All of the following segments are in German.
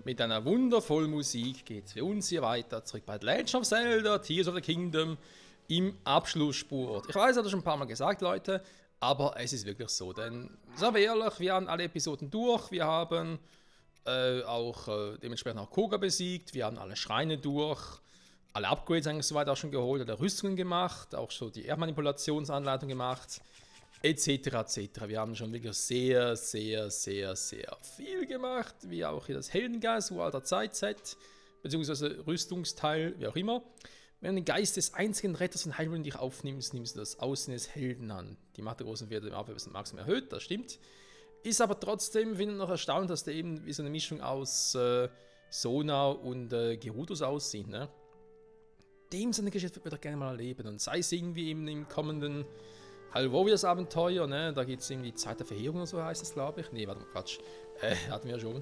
mit einer wundervollen Musik geht es für uns hier weiter zurück bei The Legend of Zelda, Tears of the Kingdom im Abschlussspurt. Ich weiß, ich habe das schon ein paar Mal gesagt, Leute, aber es ist wirklich so, denn, sagen wir ehrlich, wir haben alle Episoden durch, wir haben dementsprechend auch Koga besiegt, wir haben alle Schreine durch, alle Upgrades eigentlich soweit auch schon geholt, alle Rüstungen gemacht, auch schon die Erdmanipulationsanleitung gemacht, etc. etc. Wir haben schon wirklich sehr, sehr, sehr, sehr viel gemacht, wie auch hier das Heldengeist, alter Zeitset, beziehungsweise Rüstungsteil, wie auch immer. Wenn du den Geist des einzigen Retters und Heilbrunnen dich aufnimmst, nimmst du das Aussehen des Helden an. Die Macht der großen Werte im Abwehr Maximum erhöht, das stimmt. Ist aber trotzdem, finde ich, noch erstaunt, dass der eben wie so eine Mischung aus Sona und Gerudos aussieht, ne? Dem seine Geschichte würde ich doch gerne mal erleben. Und sei es irgendwie eben im kommenden Warriors Abenteuer, ne? Da geht es irgendwie Zeit der Verheerung oder so heißt es, glaube ich. Ne, warte mal, Quatsch. Hatten wir ja schon.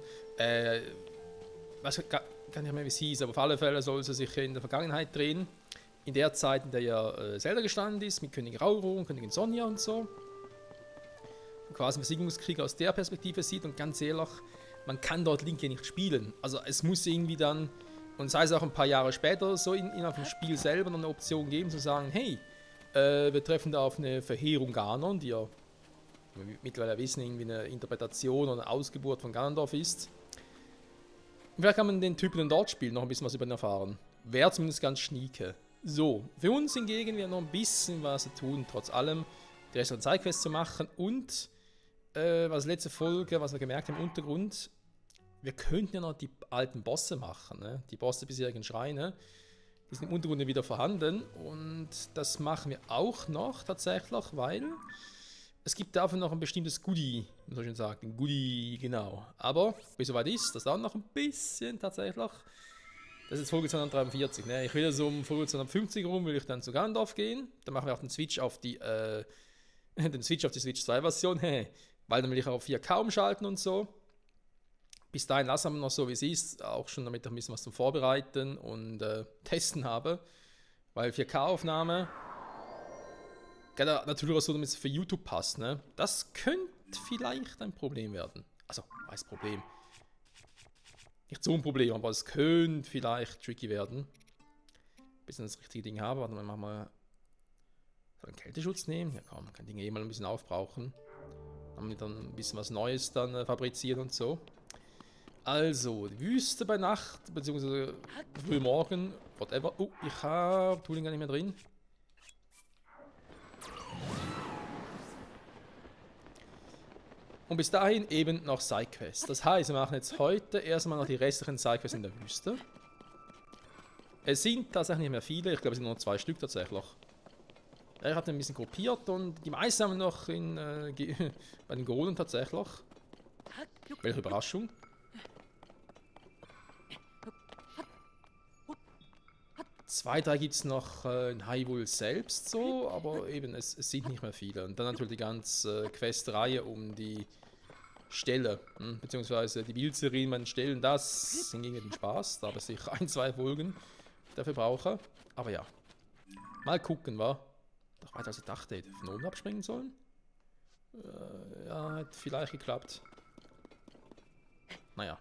Weiß gar nicht mehr, wie es hieß, aber auf alle Fälle soll sie sich in der Vergangenheit drehen. In der Zeit, in der ja Zelda gestanden ist, mit Königin Rauru und Königin Sonja und so. Quasi einen Besiegungskrieg aus der Perspektive sieht und ganz ehrlich, man kann dort Link ja nicht spielen. Also es muss irgendwie dann, und sei es auch ein paar Jahre später, so innerhalb dem Spiel selber noch eine Option geben, zu sagen, hey, wir treffen da auf eine Verheerung Ganon, die ja, wie wir mittlerweile wissen, irgendwie eine Interpretation oder eine Ausgeburt von Ganondorf ist. Und vielleicht kann man den Typen dann dort spielen, noch ein bisschen was über ihn erfahren. Wäre zumindest ganz schnieke. So, für uns hingegen wir noch ein bisschen was zu tun, trotz allem die restlichen Sidequests zu machen und was letzte Folge, was wir gemerkt haben im Untergrund, wir könnten ja noch die alten Bosse machen, ne? Die Bosse bisherigen Schreine, die sind im Untergrund wieder vorhanden und das machen wir auch noch tatsächlich, weil es gibt dafür noch ein bestimmtes Goodie, muss man schon sagen, ein Goodie, genau. Aber bis soweit ist, das dauert noch ein bisschen tatsächlich. Das ist jetzt Folge 243, ne? Ich will so um Folge 250 rum, will ich dann zu Gandalf gehen, dann machen wir auch den Switch auf die Switch 2 Version, weil dann will ich auf 4K umschalten und so. Bis dahin lassen wir noch so, wie es ist, auch schon damit ich ein bisschen was zum Vorbereiten und Testen habe. Weil 4K-Aufnahme, natürlich auch so, damit es für YouTube passt, ne? Das könnte vielleicht ein Problem werden. Also, was Problem? Nicht so ein Problem, aber es könnte vielleicht tricky werden. Bis ich das richtige Ding habe. Warte mal, machen wir. Soll einen Kälteschutz nehmen? Ja komm, kann Dinge mal ein bisschen aufbrauchen. Haben wir dann ein bisschen was Neues dann fabriziert und so. Also, die Wüste bei Nacht, beziehungsweise früh morgen, whatever. Oh, ich habe Tooling gar nicht mehr drin. Und bis dahin eben noch Sidequests. Das heißt, wir machen jetzt heute erstmal noch die restlichen Sidequests in der Wüste. Es sind tatsächlich nicht mehr viele, ich glaube es sind nur 2 Stück tatsächlich. Ich habe ein bisschen gruppiert und die meisten haben wir noch bei den Goronen tatsächlich. Welche Überraschung. 2, 3 gibt es noch in Hyrule selbst so, aber eben es sind nicht mehr viele. Und dann natürlich die ganze Questreihe um die Ställe, beziehungsweise die Wilzerin bei den Stellen, das hingegen den Spaß, da habe ich sicher 1, 2 Folgen dafür brauche. Aber ja, mal gucken, wa? Doch weiter als ich dachte, hätte ich von oben abspringen sollen. Ja, hätte vielleicht geklappt. Naja.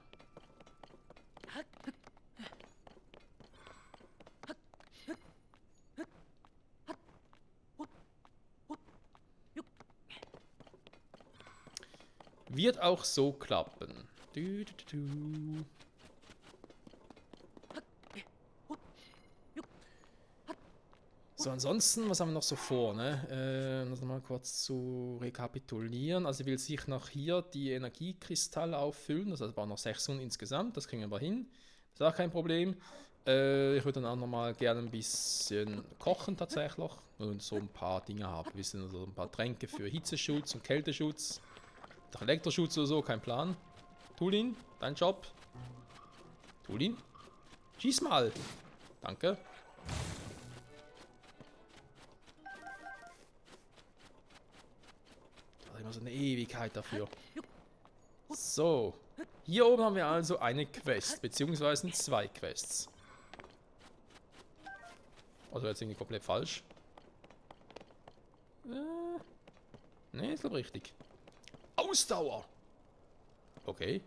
Wird auch so klappen. So, ansonsten, was haben wir noch so vor, ne? Um das nochmal kurz zu rekapitulieren. Also, will sich noch hier die Energiekristalle auffüllen. Das heißt, wir brauchen noch 600 insgesamt. Das kriegen wir aber hin. Das ist auch kein Problem. Ich würde dann auch nochmal gerne ein bisschen kochen tatsächlich. Und so ein paar Dinge haben. Wir sind also ein paar Tränke für Hitzeschutz und Kälteschutz. Doch Elektroschutz oder so, kein Plan. Tulin, dein Job. Tulin, schieß mal. Danke. Da hat immer so eine Ewigkeit dafür. So. Hier oben haben wir also eine Quest, beziehungsweise 2 Quests. Also jetzt irgendwie komplett falsch. Ne, ist glaube richtig. Ausdauer! Okay.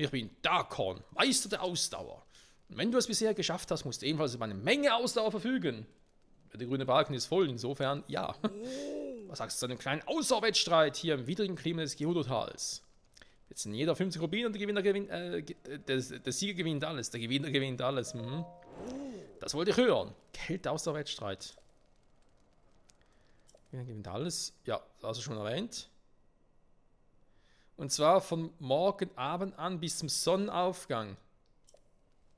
Ich bin Dakon, Meister der Ausdauer. Und wenn du es bisher geschafft hast, musst du ebenfalls über eine Menge Ausdauer verfügen. Der grüne Balken ist voll, insofern ja. Was sagst du zu einem kleinen Ausdauerwettstreit hier im widrigen Klima des Geodo-Tals? Jetzt sind jeder 50 Rubine und der Sieger gewinnt alles. Der Gewinner gewinnt alles. Mhm. Das wollte ich hören. Kälte-Ausdauerwettstreit. Gewinner gewinnt alles. Ja, das hast du schon erwähnt. Und zwar von morgen Abend an bis zum Sonnenaufgang.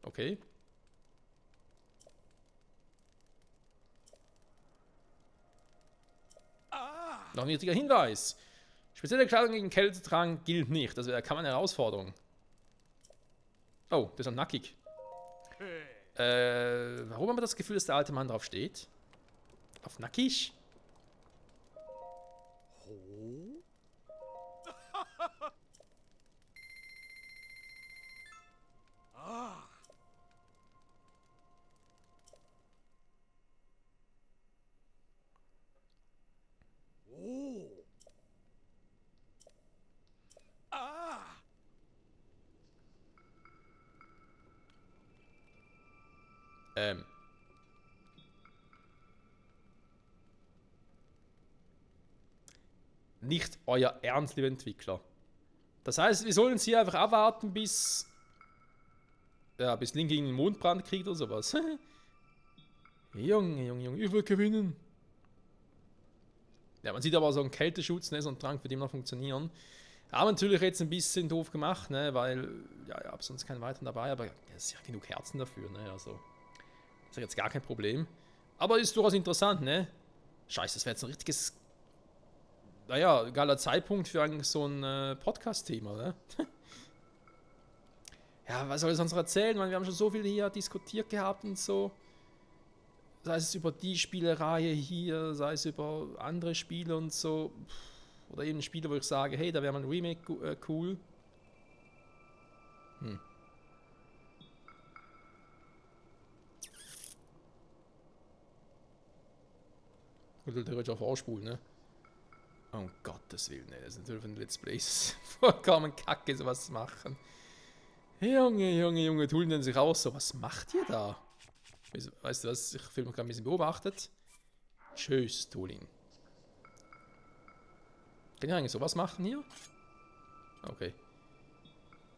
Okay. Noch ein wichtiger Hinweis. Spezielle Kleidung gegen Kälte tragen gilt nicht. Das wäre keine Herausforderung. Oh, das ist ein nackig. Warum haben wir das Gefühl, dass der alte Mann drauf steht? Auf nackig? Nicht euer Ernst, liebe Entwickler. Das heißt, wir sollen sie einfach abwarten, bis Link gegen den Mondbrand kriegt oder sowas. Junge, ich will gewinnen. Ja, man sieht aber so einen Kälteschutz, ne, so ein Trank wird immer noch funktionieren. Aber natürlich jetzt ein bisschen doof gemacht, ne, weil, ja, ich habe sonst keinen weiteren dabei, aber es ist ja genug Herzen dafür, ne, also. Das ist jetzt gar kein Problem. Aber ist durchaus interessant, ne? Scheiße, das wäre jetzt ein richtiges, naja, geiler Zeitpunkt für eigentlich so ein Podcast-Thema, ne? Ja, was soll ich sonst noch erzählen? Wir haben schon so viel hier diskutiert gehabt und so. Sei es über die Spielereihe hier, sei es über andere Spiele und so. Oder eben Spiele, wo ich sage, hey, da wäre mal ein Remake cool. Oder theoretisch auch vorspulen, ne? Um Gottes Willen, ne? Das ist natürlich von Let's Plays vollkommen kacke, sowas zu machen. Junge, tun denn sich auch so. Was macht ihr da? Weißt du was? Ich fühle mich gerade ein bisschen beobachtet. Tschüss, Tooling. Kann ich eigentlich sowas machen hier? Okay.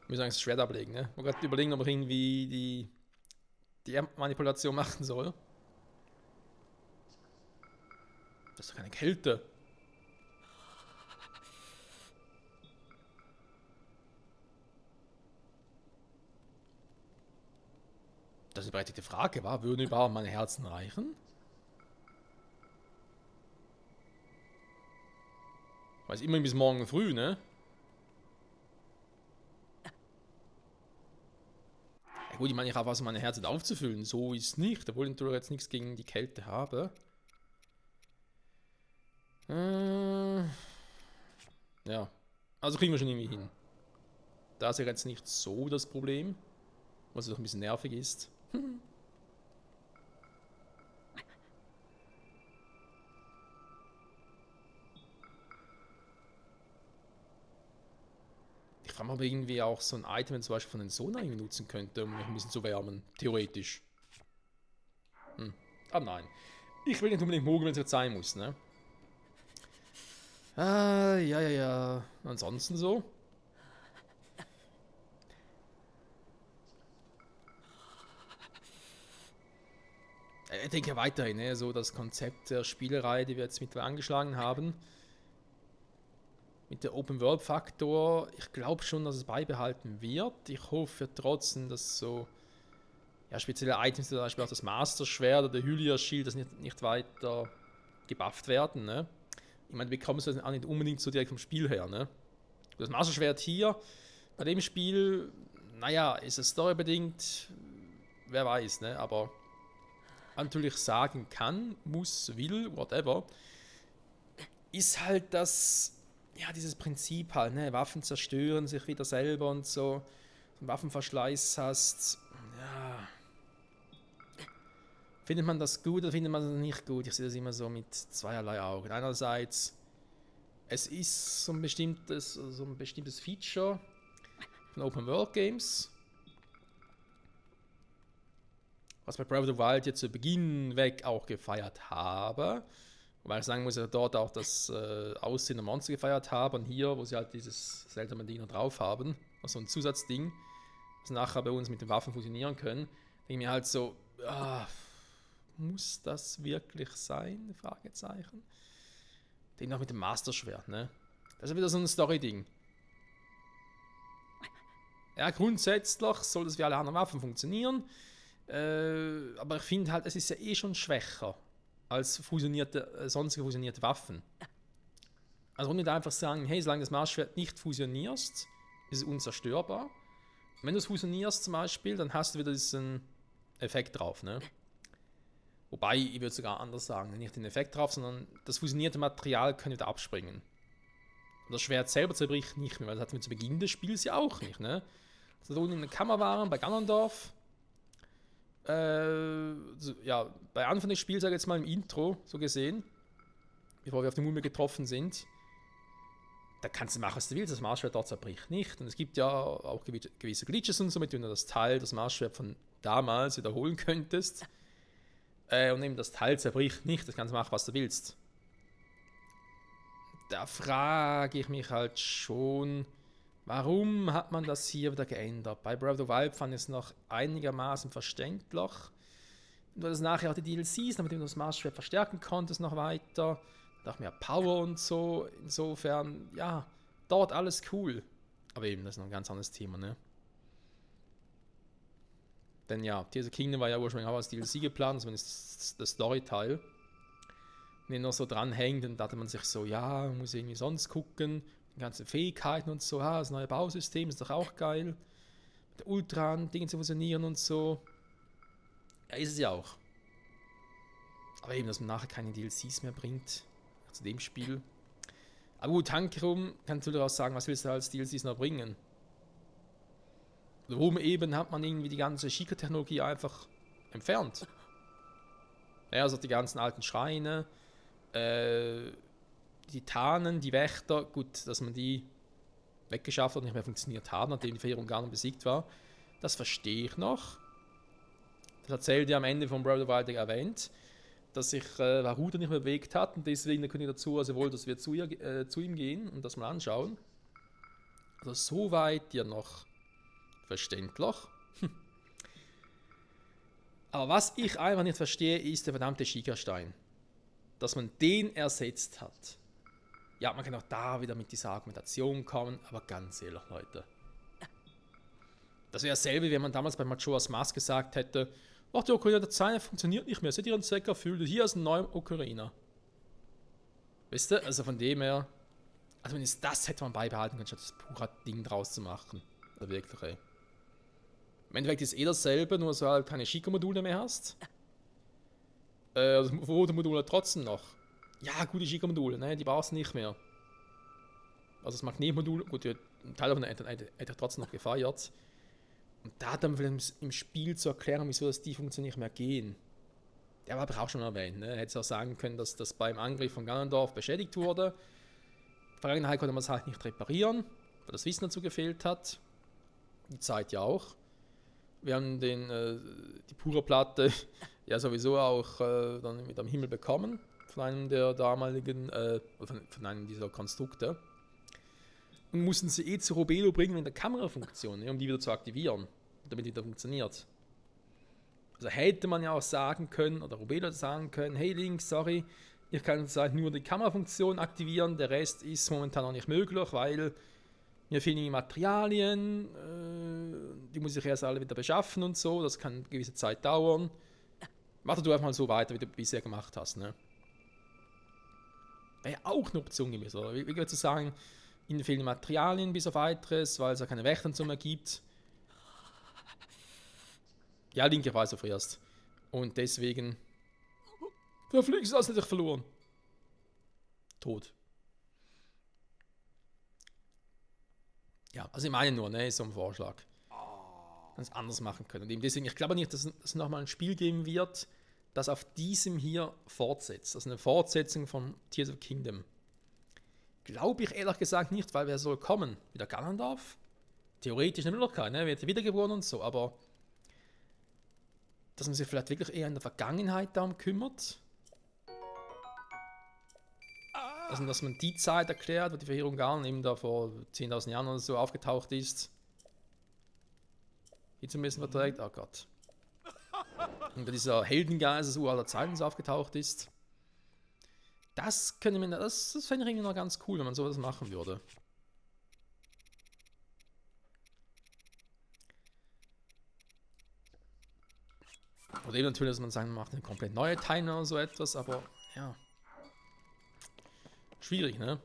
Ich muss eigentlich das Schwert ablegen, ne? Ich muss gerade überlegen, ob ich irgendwie die Manipulation machen soll. Das ist doch keine Kälte. Das ist eine berechtigte Frage, war? Würden überhaupt meine Herzen reichen? Weiß immerhin bis morgen früh, ne? Ja gut, ich meine, ich habe was, um meine Herzen aufzufüllen. So ist es nicht, obwohl ich jetzt nichts gegen die Kälte habe. Ja, also kriegen wir schon irgendwie hin. Da ist ja jetzt nicht so das Problem, was doch ein bisschen nervig ist. Ich frage mich, ob irgendwie auch so ein Item zum Beispiel von den Sona irgendwie nutzen könnte, um mich ein bisschen zu wärmen. Theoretisch. Aber nein. Ich will nicht unbedingt mogeln, wenn es jetzt sein muss, ne? Ja. Ansonsten so. Ich denke weiterhin, ne, so das Konzept der Spielerei, die wir jetzt mittlerweile angeschlagen haben. Mit der Open-World-Faktor, ich glaube schon, dass es beibehalten wird. Ich hoffe trotzdem, dass so ja, spezielle Items, zum Beispiel auch das Master-Schwert oder der Hylia-Schild, das nicht weiter gebufft werden, ne? Ich meine, wir bekommen es auch nicht unbedingt so direkt vom Spiel her, ne? Das Master-Schwert hier, bei dem Spiel, naja, ist es storybedingt, wer weiß, ne? Aber natürlich sagen kann, muss, will, whatever, ist halt das, ja, dieses Prinzip halt, ne? Waffen zerstören sich wieder selber und so. Wenn du Waffenverschleiß hast, ja. Findet man das gut oder findet man das nicht gut? Ich sehe das immer so mit zweierlei Augen. Einerseits, es ist so ein bestimmtes Feature, von Open World Games. Was bei Breath of the Wild jetzt zu Beginn weg auch gefeiert habe. Wobei ich sagen muss, dass ich dort auch das Aussehen der Monster gefeiert habe. Und hier, wo sie halt dieses seltsame Ding noch drauf haben, also ein Zusatzding, das nachher bei uns mit den Waffen fusionieren können, denke ich mir halt so, muss das wirklich sein? Fragezeichen. Den noch mit dem Master-Schwert, ne? Das ist wieder so ein Story-Ding. Ja, grundsätzlich soll das wie alle anderen Waffen funktionieren. Aber ich finde halt, es ist ja eh schon schwächer als sonstige fusionierte Waffen. Also nicht einfach sagen, hey, solange das Master-Schwert nicht fusionierst, ist es unzerstörbar. Und wenn du es fusionierst zum Beispiel, dann hast du wieder diesen Effekt drauf, ne? Wobei, ich würde sogar anders sagen, nicht den Effekt drauf, sondern das fusionierte Material kann wieder abspringen. Und das Schwert selber zerbricht nicht mehr, weil das hatten wir zu Beginn des Spiels ja auch nicht, ne? Also da unten in der Kammer waren, bei Ganondorf, ja, bei Anfang des Spiels, sag ich jetzt mal im Intro, so gesehen, bevor wir auf die Mumie getroffen sind, da kannst du machen, was du willst, das Maßschwert dort zerbricht nicht. Und es gibt ja auch gewisse Glitches und so, mit denen du das Teil, das Maßschwert von damals wiederholen könntest. Und eben das Teil zerbricht nicht, das kannst du machen, was du willst. Da frage ich mich halt schon, warum hat man das hier wieder geändert? Bei Breath of the Wild fand ich es noch einigermaßen verständlich. Und du hast nachher auch die DLCs, damit du das Maßschwert verstärken konntest noch weiter. Auch mehr Power und so. Insofern, ja, dort alles cool. Aber eben, das ist noch ein ganz anderes Thema, ne? Denn ja, Tears of the Kingdom war ja ursprünglich auch als DLC geplant, zumindest das Story-Teil. Wenn noch so dranhängt, dann dachte man sich so, ja, man muss irgendwie sonst gucken. Die ganzen Fähigkeiten und so, das neue Bausystem ist doch auch geil. Mit der Ultran, Dinge zu fusionieren und so. Ja, ist es ja auch. Aber eben, dass man nachher keine DLCs mehr bringt zu dem Spiel. Aber gut, Hankerum kann natürlich auch sagen, was willst du als DLCs noch bringen? Warum eben hat man irgendwie die ganze Sheikah-Technologie einfach entfernt? Ja, also die ganzen alten Schreine, die Titanen, die Wächter, gut, dass man die weggeschafft und nicht mehr funktioniert haben, nachdem die Verehrung gar nicht besiegt war, das verstehe ich noch. Das hat Zelda am Ende von Breath of the Wild erwähnt, dass sich Haruta nicht mehr bewegt hat und deswegen der König dazu, also wollte, dass wir zu ihm gehen und das mal anschauen. Also soweit ja noch verständlich. Aber was ich einfach nicht verstehe, ist der verdammte Sheikah-Stein. Dass man den ersetzt hat. Ja, man kann auch da wieder mit dieser Argumentation kommen, aber ganz ehrlich, Leute. Das wäre dasselbe, wenn man damals bei Majora's Mask gesagt hätte, ach, der Ocarina der Zeit funktioniert nicht mehr, seht ihr ihren Zweck erfüllt, hier ist ein neuer Ocarina. Wisst ihr, also von dem her, also wenn es das hätte man beibehalten können, statt das pure Ding draus zu machen. Also wirklich, ey. Im Endeffekt ist dasselbe, nur dass du halt keine Sheikah-Module mehr hast. Also Module trotzdem noch. Ja, gute Sheikah-Module, ne, die brauchst du nicht mehr. Also das Magnetmodul, gut, ein Teil davon hätte ich trotzdem noch gefeiert. Und da dann vielleicht im Spiel zu erklären, wieso das die Funktion nicht mehr gehen. Der war aber auch schon erwähnt, ne? Hätte es auch sagen können, dass das beim Angriff von Ganondorf beschädigt wurde. In der Vergangenheit konnte man es halt nicht reparieren, weil das Wissen dazu gefehlt hat. Die Zeit ja auch. Wir haben die Pura-Platte ja sowieso auch dann mit am Himmel bekommen, von einem der damaligen, von einem dieser Konstrukte. Und mussten sie zu Robelo bringen in der Kamerafunktion, ne, um die wieder zu aktivieren, damit die wieder funktioniert. Also hätte man ja auch sagen können, oder Robelo sagen können, hey Link, sorry, ich kann jetzt halt nur die Kamerafunktion aktivieren, der Rest ist momentan noch nicht möglich, weil mir fehlen die Materialien, die muss ich erst alle wieder beschaffen und so, das kann eine gewisse Zeit dauern. Mach du einfach mal so weiter, wie du bisher gemacht hast, ne? Wäre ja auch eine Option gewesen, oder? Wie würdest du sagen, ihnen fehlen die Materialien bis auf weiteres, weil es ja keine Wächter und so mehr gibt. Ja, Link, ich weiß auf erst. Und deswegen. Verflixt, hast du dich verloren. Tot. Ja, also ich meine nur, ne, so ein Vorschlag. Ganz anders machen können. Und eben deswegen, ich glaube nicht, dass es nochmal ein Spiel geben wird, das auf diesem hier fortsetzt. Also eine Fortsetzung von Tears of the Kingdom. Glaube ich ehrlich gesagt nicht, weil wer soll kommen? Wieder Ganondorf? theoretisch eine Möglichkeit, ne? Wird wiedergeboren und so, aber dass man sich vielleicht wirklich eher in der Vergangenheit darum kümmert. Also, dass man die Zeit erklärt, wo die Verheerung Garn eben da vor 10.000 Jahren oder so aufgetaucht ist. Hier zum bisschen verträgt, oh Gott. Und dieser Heldengeist aus uralter Zeiten so aufgetaucht ist. Das könnte man, das fände ich irgendwie noch ganz cool, wenn man sowas machen würde. Oder eben natürlich, dass man sagen, man macht eine komplett neue Timer oder so etwas, aber ja. Schwierig, ne?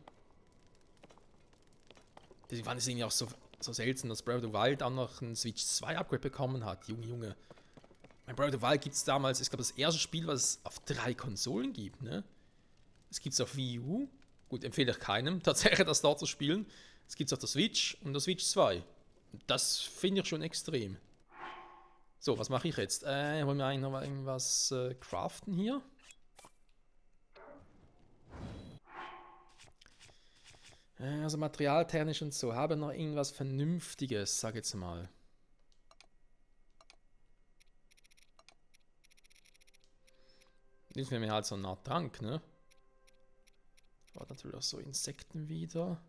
Deswegen fand ich es irgendwie auch so seltsam, dass Breath of the Wild auch noch ein Switch 2 Upgrade bekommen hat. Junge. Bei Breath of the Wild gibt es damals, ich glaube, das erste Spiel, was es auf 3 Konsolen gibt, ne? Es gibt es auf Wii U. Gut, empfehle ich keinem, tatsächlich das dort zu spielen. Es gibt es auf der Switch und der Switch 2. Das finde ich schon extrem. So, was mache ich jetzt? Wollen wir eigentlich noch mal irgendwas craften hier? Also materialtechnisch und so. Habe noch irgendwas Vernünftiges, sag jetzt mal. Jetzt wäre mir halt so eine Art Trank, ne? Aber natürlich auch so Insekten wieder.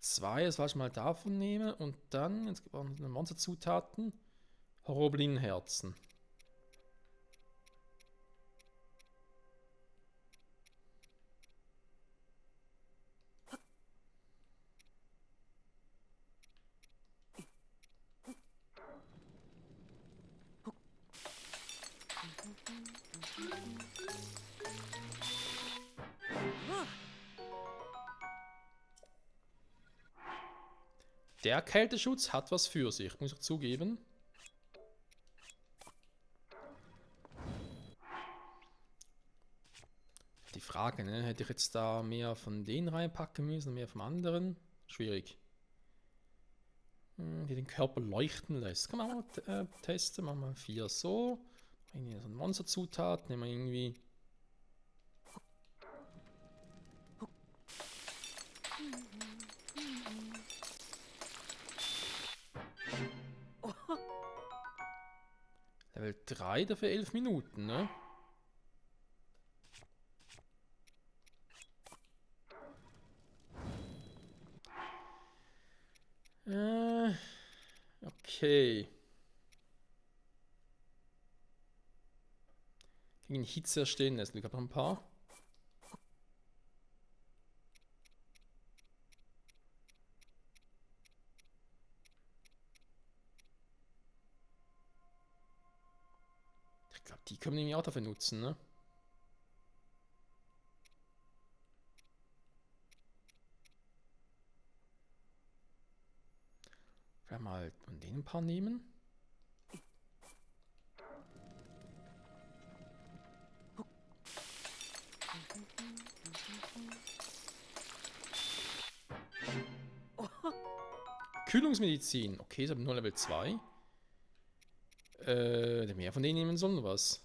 Zwei, das was ich mal davon nehme. Und dann, jetzt gibt es auch noch Monsterzutaten. Horoblinherzen. Der Kälteschutz hat was für sich, muss ich zugeben. Die Frage, ne? Hätte ich jetzt da mehr von denen reinpacken müssen, mehr vom anderen? Schwierig. Die den Körper leuchten lässt. Kann man mal testen. Machen wir 4 so. Irgendwie so eine Monsterzutat. Nehmen wir irgendwie. Level 3 dafür 11 Minuten, ne? Okay. Gegen Hitze stehen lässt. Ich habe noch ein paar. Ich glaube, die können wir nämlich auch dafür nutzen, ne? Vielleicht mal von denen ein paar nehmen. Kühlungsmedizin. Okay, ich habe nur Level 2. Mehr von denen nehmen sollen, was?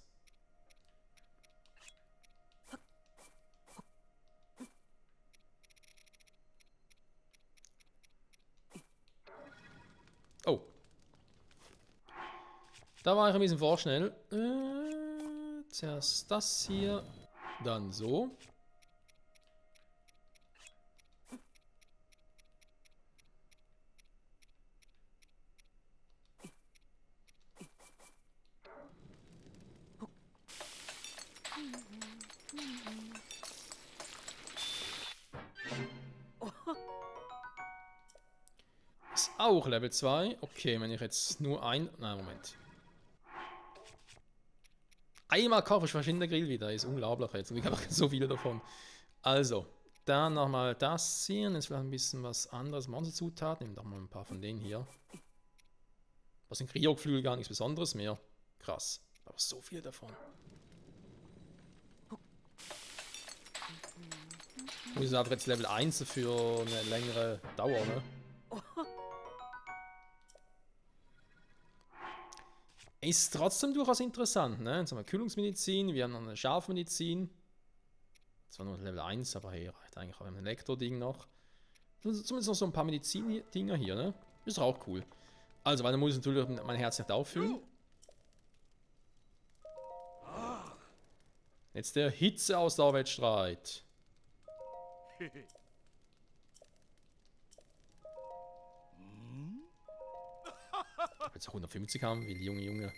Oh. Da war ich ein bisschen vorschnell. Zuerst das hier. Dann so. Ist auch Level 2. Okay, wenn ich jetzt nur ein... Nein, Moment. Einmal kaufe ich verschiedene Grill wieder. Ist unglaublich jetzt. Und ich habe so viele davon. Also, dann nochmal das hier. Jetzt vielleicht ein bisschen was anderes. Monsterzutaten. Nehmen doch mal ein paar von denen hier. Was sind Kriogflügel gar nichts Besonderes mehr. Krass. Aber so viel davon. Ich muss einfach jetzt Level 1 für eine längere Dauer, ne? Ist trotzdem durchaus interessant, ne? Jetzt haben wir Kühlungsmedizin, wir haben noch eine Scharfmedizin. Zwar nur Level 1, aber hey, reicht eigentlich. Wir haben ein Elektro-Ding noch. Zumindest noch so ein paar Medizin-Dinger hier, ne? Ist auch cool. Also, weil dann muss ich natürlich mein Herz nicht auffüllen. Jetzt der Hitzeausdauerwettstreit. Jetzt 150 haben, wie die Junge.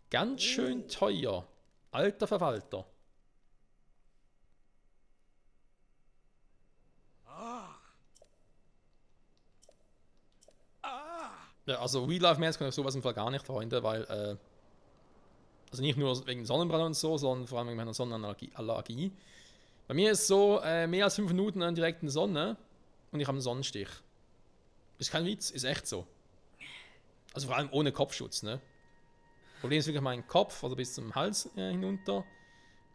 Ganz schön teuer. Alter Verwalter. Ja, also Real-Life-Mails kann ich sowas im Fall gar nicht, Freunde, weil, also nicht nur wegen Sonnenbrand und so, sondern vor allem wegen meiner Sonnenallergie. Bei mir ist so, mehr als 5 Minuten an direkten Sonne und ich habe einen Sonnenstich. Ist kein Witz, ist echt so. Also vor allem ohne Kopfschutz, ne? Problem ist wirklich mein Kopf, also bis zum Hals hinunter.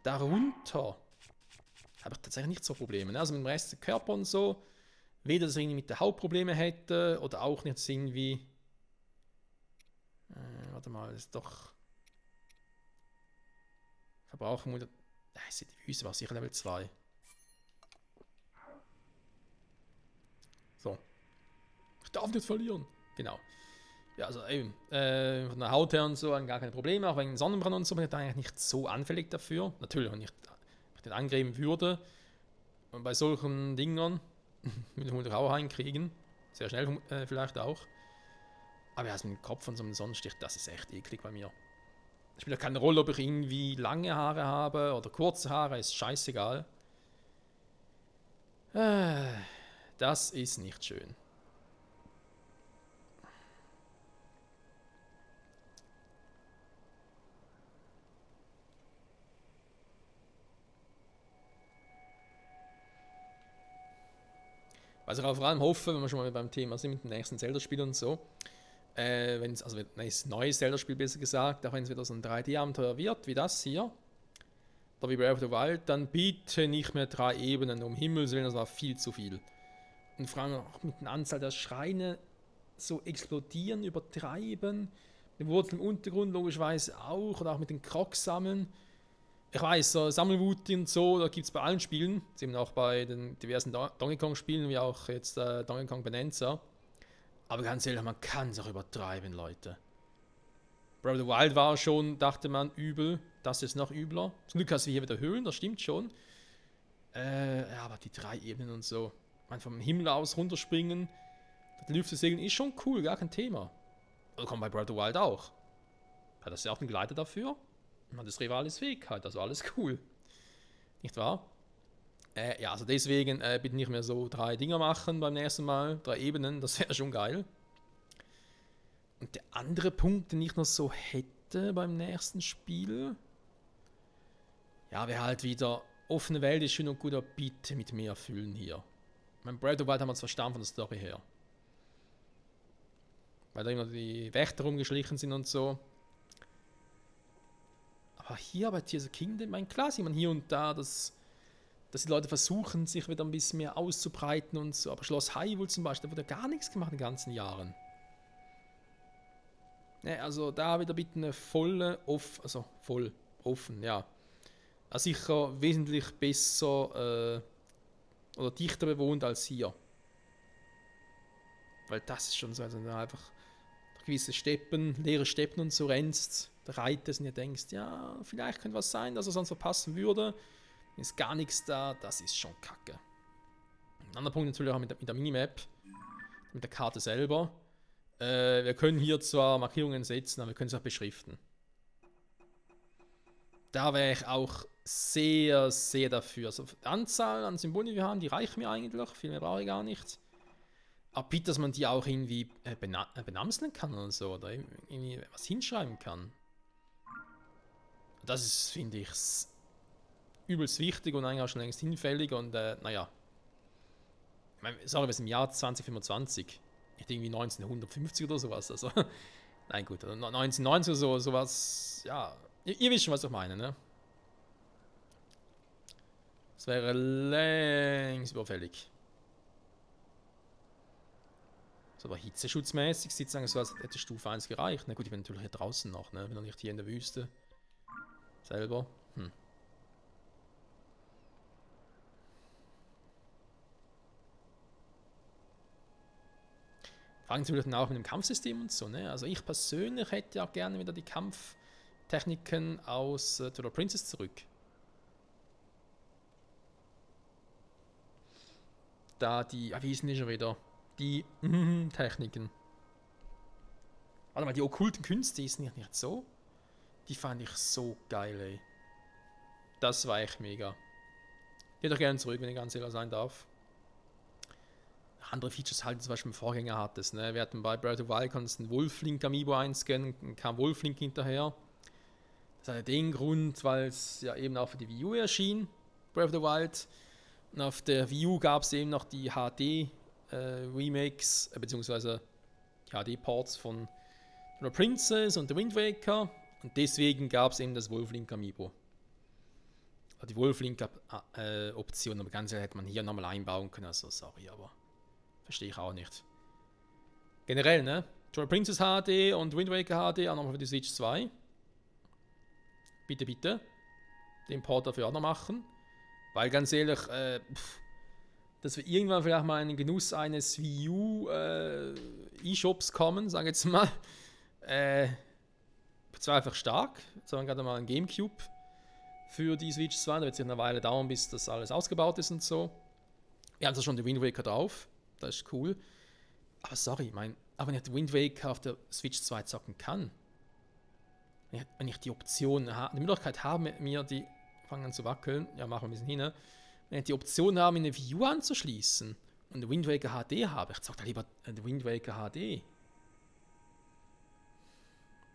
Darunter habe ich tatsächlich nicht so Probleme, ne? Also mit dem Rest des Körpers und so. Weder, dass ich irgendwie mit der Haut Probleme hätte oder auch nicht irgendwie. Warte mal, das ist doch. Verbrauchen muss. Die Füße war sicher Level 2. So. Ich darf nicht verlieren. Genau. Ja, also eben, von der Haut her und so gar keine Probleme, auch wegen Sonnenbrand und so bin ich da eigentlich nicht so anfällig dafür. Natürlich, wenn ich den angreifen würde, und bei solchen Dingern würde ich auch hinkriegen. Sehr schnell vielleicht auch. Aber ja, also mit dem Kopf von so einem Sonnenstich, das ist echt eklig bei mir. Es spielt ja keine Rolle, ob ich irgendwie lange Haare habe oder kurze Haare, ist scheißegal. Das ist nicht schön. Was ich auch vor allem hoffe, wenn wir schon mal beim Thema sind mit dem nächsten Zelda-Spiel und so, wenn es, also ein neues Zelda-Spiel besser gesagt, auch wenn es wieder so ein 3D-Abenteuer wird, wie das hier, oder wie Breath of the Wild, dann bitte nicht mehr 3 Ebenen, um Himmels Willen, das war viel zu viel. Und vor allem auch mit der Anzahl der Schreine so explodieren, übertreiben, die Wurzeln im Untergrund logischerweise auch, oder auch mit den Crocs sammeln. Ich weiß, so Sammelwut und so, da gibt es bei allen Spielen, eben auch bei den diversen Donkey Kong Spielen, wie auch jetzt Donkey Kong Bonanza. Aber ganz ehrlich, man kann es auch übertreiben, Leute. Breath of the Wild war schon, dachte man, übel. Das ist noch übler. Zum Glück hast du hier wieder Höhlen, das stimmt schon. Ja, aber die 3 Ebenen und so. Man vom Himmel aus runterspringen, die Lüfte segeln ist schon cool, gar kein Thema. Oder kommt bei Breath of the Wild auch. Hat das ja auch einen Gleiter dafür? Man hat das Rivalis Fähigkeit, also alles cool. Nicht wahr? Ja, also deswegen bitte nicht mehr so 3 Dinger machen beim nächsten Mal. 3 Ebenen, das wäre schon geil. Und der andere Punkt, den ich noch so hätte beim nächsten Spiel, ja, wäre halt wieder, offene Welt ist schön und gut, aber bitte mit mehr füllen hier. Mein Breath of the Wild haben wir es verstanden von der Story her. Weil da immer die Wächter rumgeschlichen sind und so. Aber hier bei Tears of the Kingdom, mein klar sieht man hier und da, dass die Leute versuchen, sich wieder ein bisschen mehr auszubreiten und so. Aber Schloss Hyrule zum Beispiel, da wurde gar nichts gemacht in den ganzen Jahren. Ja, also da wieder bitte eine voll offen, ja. Also sicher wesentlich besser oder dichter bewohnt als hier. Weil das ist schon so, also einfach gewisse Steppen, leere Steppen und so rennst, da reitest und ihr denkst, ja, vielleicht könnte was sein, dass er sonst verpassen würde. Ist gar nichts da, das ist schon kacke. Ein anderer Punkt natürlich auch mit der Minimap, mit der Karte selber. Wir können hier zwar Markierungen setzen, aber wir können sie auch beschriften. Da wäre ich auch sehr, sehr dafür. Also die Anzahl an Symbolen, die wir haben, die reicht mir eigentlich, viel mehr brauche ich gar nicht. Aber bitte, dass man die auch irgendwie benamseln kann oder so, oder irgendwie was hinschreiben kann. Das ist, finde ich, übelst wichtig und eigentlich auch schon längst hinfällig und naja. Ich meine, sorry, wir sind im Jahr 2025. Nicht irgendwie 1950 oder sowas. Also, nein, gut, 1990 oder sowas, ja. Ihr wisst schon, was ich meine, ne? Das wäre längst überfällig. So, aber hitzeschutzmäßig sieht es eigentlich so, als hätte Stufe 1 gereicht. Na gut, ich bin natürlich hier draußen noch, ne? Bin noch nicht hier in der Wüste. Selber. Fragen Sie natürlich auch mit dem Kampfsystem und so, ne? Also ich persönlich hätte ja gerne wieder die Kampftechniken aus Twilight Princess zurück. Da die, wie hießen die schon wieder? Die Techniken. Warte mal, die okkulten Künste ist nicht so. Die fand ich so geil, ey. Das war echt mega. Ich hätte auch gerne zurück, wenn ich ganz ehrlich sein darf. Andere Features halt, zum Beispiel im Vorgänger hattest, ne? Wir hatten bei Breath of the Wild konntest einen Wolflink Amiibo einscannen, kam Wolflink hinterher. Das hatte den Grund, weil es ja eben auch für die Wii U erschien, Breath of the Wild. Und auf der Wii U gab es eben noch die HD-Remakes, beziehungsweise die HD-Ports von The Princess und The Wind Waker. Und deswegen gab es eben das Wolflink Amiibo. Die Wolflink-Option, aber ganz ehrlich hätte man hier nochmal einbauen können, also sorry, aber verstehe ich auch nicht. Generell, ne? Twilight Princess HD und Wind Waker HD auch nochmal für die Switch 2. Bitte, bitte. Den Port dafür auch noch machen. Weil ganz ehrlich, dass wir irgendwann vielleicht mal in den Genuss eines Wii U E-Shops kommen, sage ich jetzt mal. Zwar einfach stark, sondern gerade mal ein Gamecube für die Switch 2. Da wird es eine Weile dauern, bis das alles ausgebaut ist und so. Wir haben da schon den Wind Waker drauf. Das ist cool. Aber sorry, auch wenn ich den Wind Waker auf der Switch 2 zocken kann, wenn ich die Option die Möglichkeit habe, mit mir die fangen an zu wackeln, ja, machen wir ein bisschen hin, wenn ich die Option habe, eine Wii U anzuschließen und den Wind Waker HD habe, ich zocke da lieber den Wind Waker HD.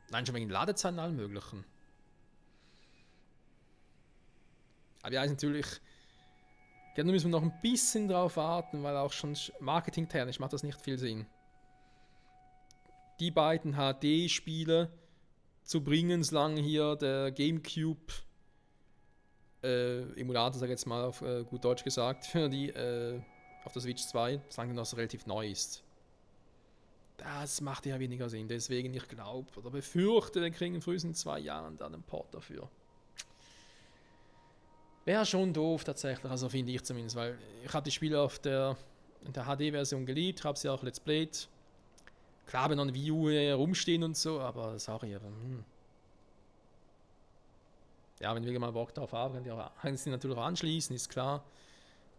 Nein, schon wegen Ladezeiten und allem möglichen. Aber ja, ist natürlich. Ja, da müssen wir noch ein bisschen drauf warten, weil auch schon marketingtechnisch macht das nicht viel Sinn. Die beiden HD-Spiele zu bringen, solange hier der Gamecube Emulator, sag ich jetzt mal auf gut Deutsch gesagt, für die auf der Switch 2, solange noch so relativ neu ist. Das macht ja weniger Sinn. Deswegen, ich glaube oder befürchte, wir kriegen frühestens in 2 Jahren dann einen Port dafür. Wäre schon doof tatsächlich, also finde ich zumindest, weil ich habe die Spiele in der HD-Version geliebt, habe sie auch Let's Played. Klar, wenn noch eine Wii U herumstehen und so, aber sorry, aber ja, wenn wir mal Bock drauf haben, können sie natürlich auch anschließen, ist klar.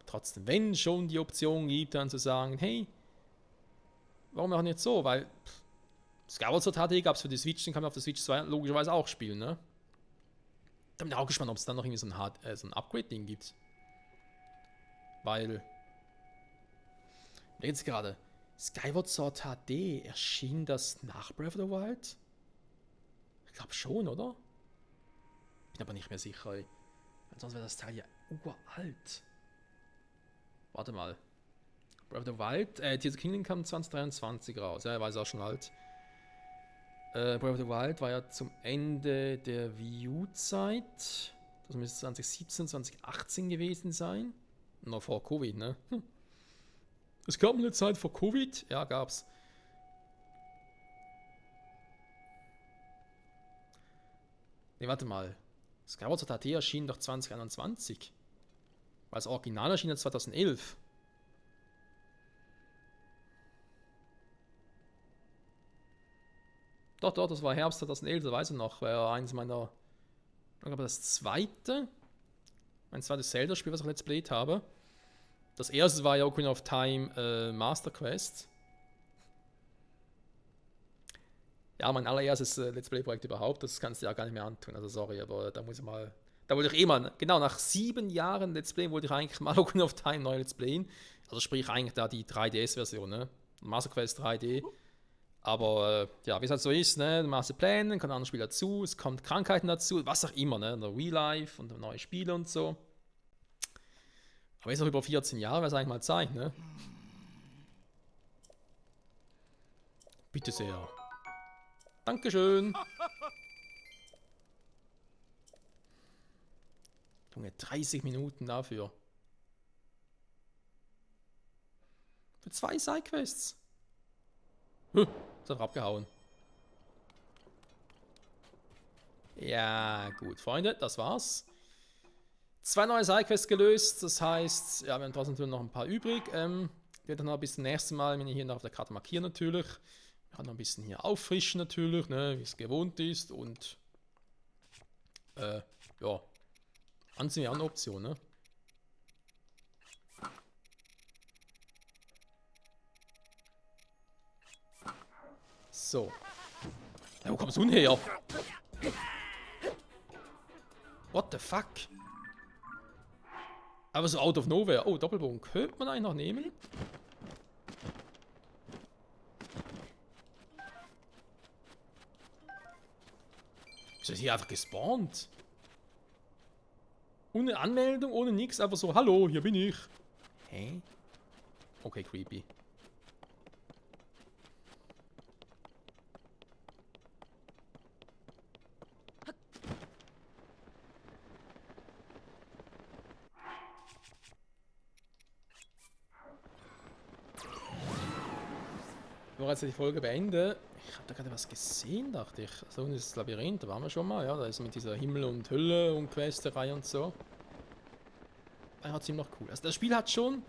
Trotzdem, wenn schon die Option gibt, dann zu sagen, hey, warum auch nicht so? Weil Skyward Sword HD gab es für die Switch, den kann man auf der Switch 2 logischerweise auch spielen, ne? Da bin ich auch gespannt, ob es dann noch irgendwie so ein Upgrade-Ding gibt. Weil, jetzt gerade, Skyward Sword HD, erschien das nach Breath of the Wild? Ich glaube schon, oder? Bin aber nicht mehr sicher, ey. Sonst wäre das Teil ja uralt. Warte mal. Breath of the Wild, Tears of the Kingdom kam 2023 raus. Ja, er war auch schon alt. Breath of the Wild war ja zum Ende der Wii U-Zeit. Das müsste 2017, 2018 gewesen sein. Noch vor Covid, ne? Es gab eine Zeit vor Covid. Ja, gab's. Ne, warte mal. Skyward Sword HD erschien doch 2021. Weil das Original erschien ja 2011. Doch, das war Herbst 2011, das weiß ich noch. War eins meiner. Ich glaube, mein zweites Zelda-Spiel, was ich Let's Played habe. Das erste war ja Ocarina of Time Master Quest. Ja, mein allererstes Let's Play-Projekt überhaupt, das kannst du ja gar nicht mehr antun. Also sorry, aber da muss ich mal. Da wollte ich eh mal, genau, nach 7 Jahren Let's Play wollte ich eigentlich mal Ocarina of Time neu Let's Playen. Also sprich eigentlich da die 3DS-Version, ne? Master Quest 3D. Aber ja, wie es halt so ist, ne? Du machst Pläne, dann kommt ein anderes Spiel dazu, es kommt Krankheiten dazu, was auch immer, ne? Der Real Life und neue Spiele und so. Aber jetzt noch über 14 Jahre, wäre es eigentlich mal Zeit, ne? Bitte sehr. Dankeschön. Junge, 30 Minuten dafür. Für 2 Sidequests. Ist einfach abgehauen. Ja, gut, Freunde, das war's. 2 neue Sidequests gelöst, das heißt, ja, wir haben trotzdem noch ein paar übrig. Ich werde dann noch bis zum nächsten Mal, wenn ich hier noch auf der Karte markieren natürlich. Ich kann noch ein bisschen hier auffrischen natürlich, ne, wie es gewohnt ist und ja, ansehen wir auch eine Option, ne? So. Ja, wo kommst du denn her? What the fuck? Aber so out of nowhere. Oh, Doppelbogen. Könnte man eigentlich noch nehmen? Ist das hier einfach gespawnt? Ohne Anmeldung, ohne nix, einfach so, hallo, hier bin ich. Hä? Okay, creepy. Ich wollte jetzt die Folge beenden. Ich habe da gerade was gesehen, dachte ich. So, das ist das Labyrinth, da waren wir schon mal, ja. Da ist mit dieser Himmel und Hölle und Questerei und so. War ziemlich cool. Also das Spiel hat schon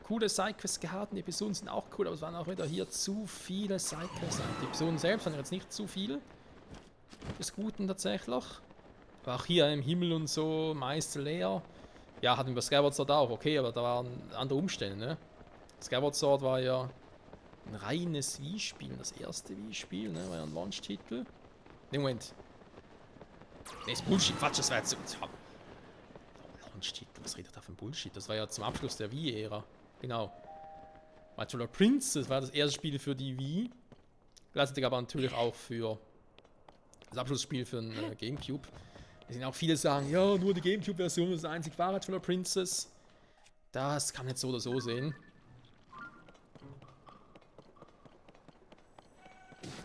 coole Sidequests gehabt, die Episoden sind auch cool, aber es waren auch wieder hier zu viele Sidequests. Die Episoden selbst waren jetzt nicht zu viel des Guten tatsächlich. Aber auch hier im Himmel und so, meist leer. Ja, hatten wir bei Skyward Sword auch, okay, aber da waren andere Umstände, ne? Skyward Sword war ja ein reines Wii-Spiel, das erste Wii-Spiel, ne? War ja ein Launch-Titel. Ne, Moment. Ne, ist Bullshit, Quatsch, das war jetzt... Launch-Titel, was redet da von Bullshit? Das war ja zum Abschluss der Wii-Ära. Genau. Virtual Princess war das erste Spiel für die Wii. Gleichzeitig aber natürlich auch für das Abschlussspiel für den Gamecube. Es sind auch viele sagen, ja, nur die Gamecube-Version ist einzig wahre Virtual Princess. Das kann man jetzt so oder so sehen.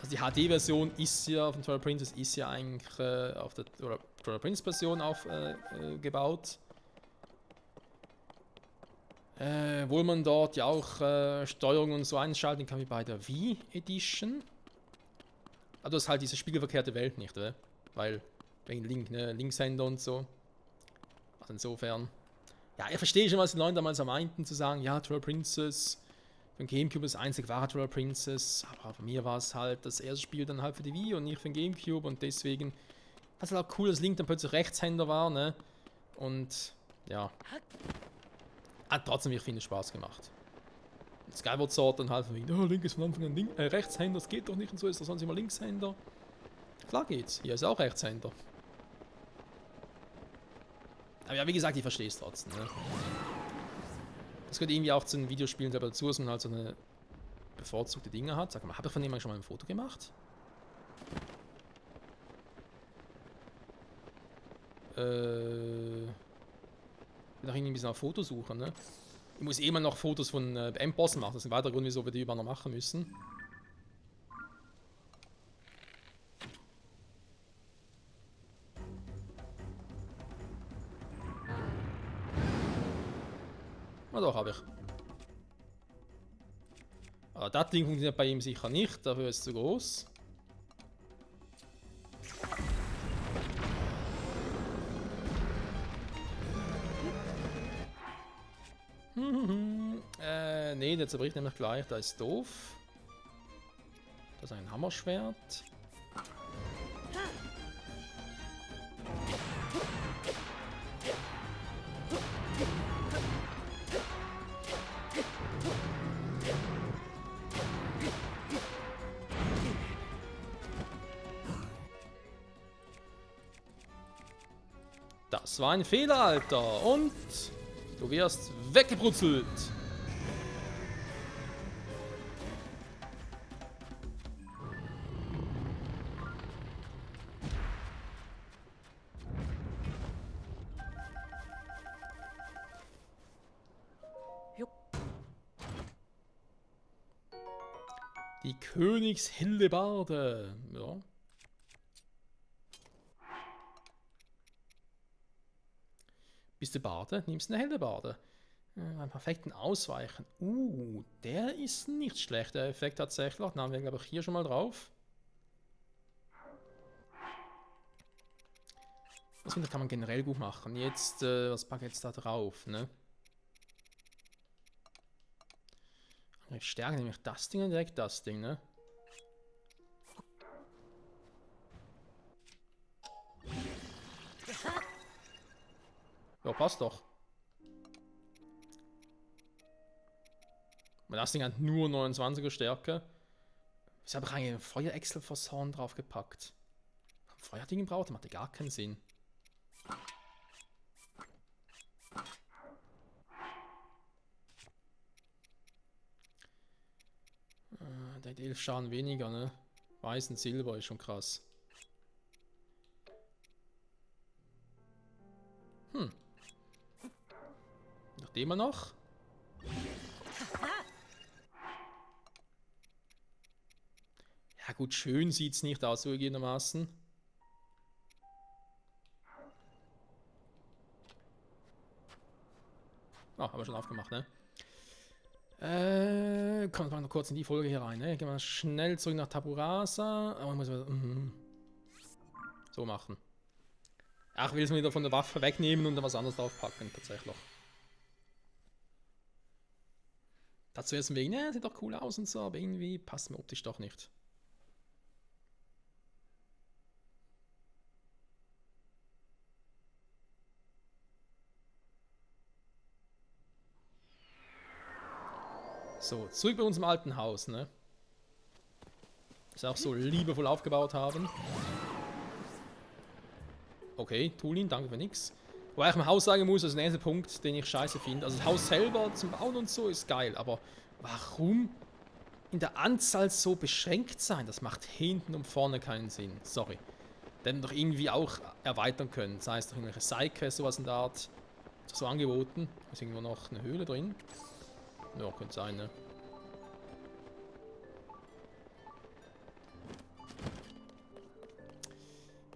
Also die HD-Version ist ja von Twilight Princess ist ja eigentlich auf der Twilight Princess-Version aufgebaut. Wo man dort ja auch Steuerung und so einschalten kann wie bei der Wii Edition. Aber das ist halt diese spiegelverkehrte Welt nicht, oder? Weil wegen Linkshänder und so. Also insofern. Ja, ich verstehe schon, was die Leute damals meinten, zu sagen, ja, Twilight Princess für den Gamecube ist einzig wahre Twilight Princess. Aber bei mir war es halt das erste Spiel dann halt für die Wii und nicht für den Gamecube und deswegen war es halt auch cool, dass Link dann plötzlich Rechtshänder war, ne? Und ja. Hat trotzdem wirklich viel Spaß gemacht. Und Skyward Sword dann halt von wegen, oh, Link ist von Anfang an Rechtshänder, das geht doch nicht und so, ist doch sonst immer Linkshänder. Klar geht's, hier ist auch Rechtshänder. Aber ja, wie gesagt, ich verstehe es trotzdem. Ne? Das gehört irgendwie auch zu den Videospielen selber dazu, dass man halt so eine bevorzugte Dinge hat. Sag mal, habe ich von jemandem schon mal ein Foto gemacht? Ich bin noch irgendwie ein bisschen auf Fotos suchen, ne? Ich muss eh mal noch Fotos von Endbossen machen. Das ist ein weiterer Grund, wieso wir die überall noch machen müssen. Na doch, habe ich. Aber das Ding funktioniert bei ihm sicher nicht, dafür ist es zu groß. Nee, der zerbricht nämlich gleich, da ist doof. Das ist ein Hammerschwert. Das war ein Fehler, Alter. Und du wirst weggebrutzelt. Die Königshellebarde. Ja. Bist du Barde? Nimmst du eine Hellebarde. Beim perfekten Ausweichen. Der ist nicht schlecht, der Effekt tatsächlich. Den haben wir, glaube ich, hier schon mal drauf. Das finde ich, kann man generell gut machen. Jetzt, was packe ich jetzt da drauf, ne? Ich stärke nämlich das Ding und direkt das Ding, ne? Ja, passt doch. Das Ding hat nur 29er Stärke. Wieso habe ich eigentlich ein Feuerechsel-Fasson draufgepackt? Ein Feuerding braucht, das macht ja gar keinen Sinn. Der hat 11 Schaden weniger, ne? Weiß und Silber ist schon krass. Nachdem er noch. Ja gut, schön sieht es nicht aus, zugegebenermaßen. Ah, haben wir schon aufgemacht, ne? Kommen wir noch kurz in die Folge hier rein, ne? Gehen wir schnell zurück nach Taburasa. Aber muss man so machen. Ach, will es mir wieder von der Waffe wegnehmen und dann was anderes draufpacken, tatsächlich. Dazu erst wegen, ne, sieht doch cool aus und so, aber irgendwie passt mir optisch doch nicht. So, zurück bei uns im alten Haus, ne? Das auch so liebevoll aufgebaut haben. Okay, Tulin, danke für nix. Wobei ich im Haus sagen muss, das ist der nächste Punkt, den ich scheiße finde. Also das Haus selber zum Bauen und so ist geil, aber warum in der Anzahl so beschränkt sein? Das macht hinten und vorne keinen Sinn. Sorry. Denn doch irgendwie auch erweitern können. Das heißt, irgendwelche Sidequests, sowas in der Art. So angeboten. Ist irgendwo noch eine Höhle drin? Ja, könnte sein, ne?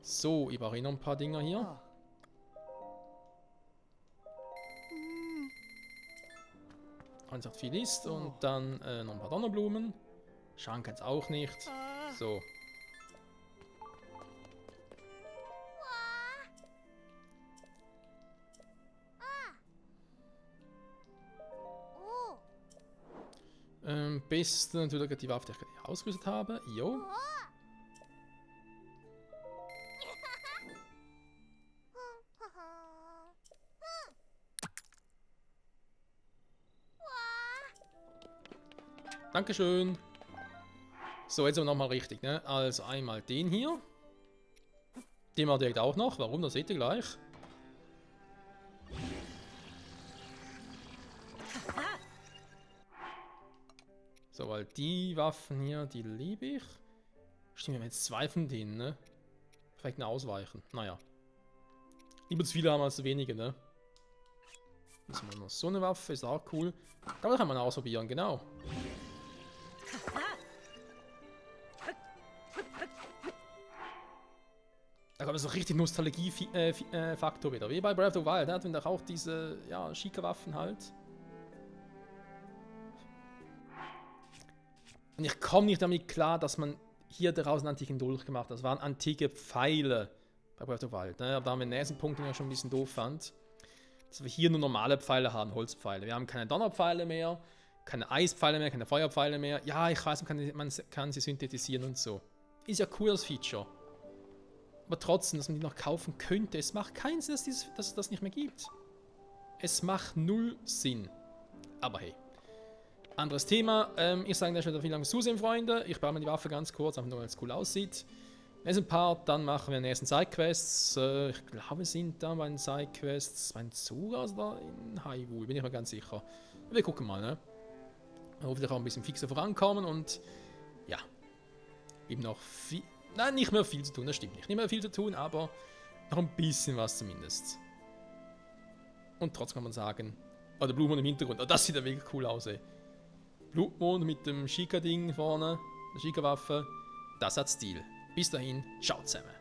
So, ich brauche noch ein paar Dinger hier. Wenn es viel ist und dann noch ein paar Donnerblumen. Schauen kann es auch nicht. So. Bis natürlich die Waffe, die ich gerade ausgerüstet habe. Jo. Dankeschön. So, jetzt aber nochmal richtig, ne? Also einmal den hier. Den mal direkt auch noch. Warum? Das seht ihr gleich. So, weil die Waffen hier, die liebe ich. Stimmt, wir haben jetzt zwei von denen, ne? Vielleicht eine ausweichen. Naja. Lieber zu viele haben als zu wenige, ne? Jetzt haben wir noch so eine Waffe, ist auch cool. Aber das kann man ausprobieren, genau. Da kommt so richtig Nostalgie-Faktor wieder. Wie bei Breath of the Wild, hat man doch auch diese, ja, schicke Waffen halt. Und ich komme nicht damit klar, dass man hier daraus einen antiken Dolch gemacht hat. Das waren antike Pfeile bei Breath of the Wild. Ne? Aber da haben wir den nächsten Punkt, den ich schon ein bisschen doof fand. Dass wir hier nur normale Pfeile haben, Holzpfeile. Wir haben keine Donnerpfeile mehr, keine Eispfeile mehr, keine Feuerpfeile mehr. Ja, ich weiß, man kann sie synthetisieren und so. Ist ja cool, das Feature. Aber trotzdem, dass man die noch kaufen könnte, es macht keinen Sinn, dass es das nicht mehr gibt. Es macht null Sinn. Aber hey. Anderes Thema. Ich sage an der vielen Dank fürs Zusehen, Freunde. Ich baue mir die Waffe ganz kurz, einfach nur, weil es cool aussieht. Nächsten Part, dann machen wir den nächsten Sidequests. Ich glaube, wir sind da bei den Sidequests bei den Zugas oder in Hyrule, bin ich mir ganz sicher. Wir gucken mal, ne? Hoffentlich auch ein bisschen fixer vorankommen und ja. Eben noch viel. Nein, nicht mehr viel zu tun, das stimmt nicht. Nicht mehr viel zu tun, aber noch ein bisschen was zumindest. Und trotzdem kann man sagen, oh, der Blutmond im Hintergrund, oh, das sieht ja wirklich cool aus, ey. Blutmond mit dem Shika-Ding vorne, der Shika-Waffe, das hat Stil. Bis dahin, ciao zusammen.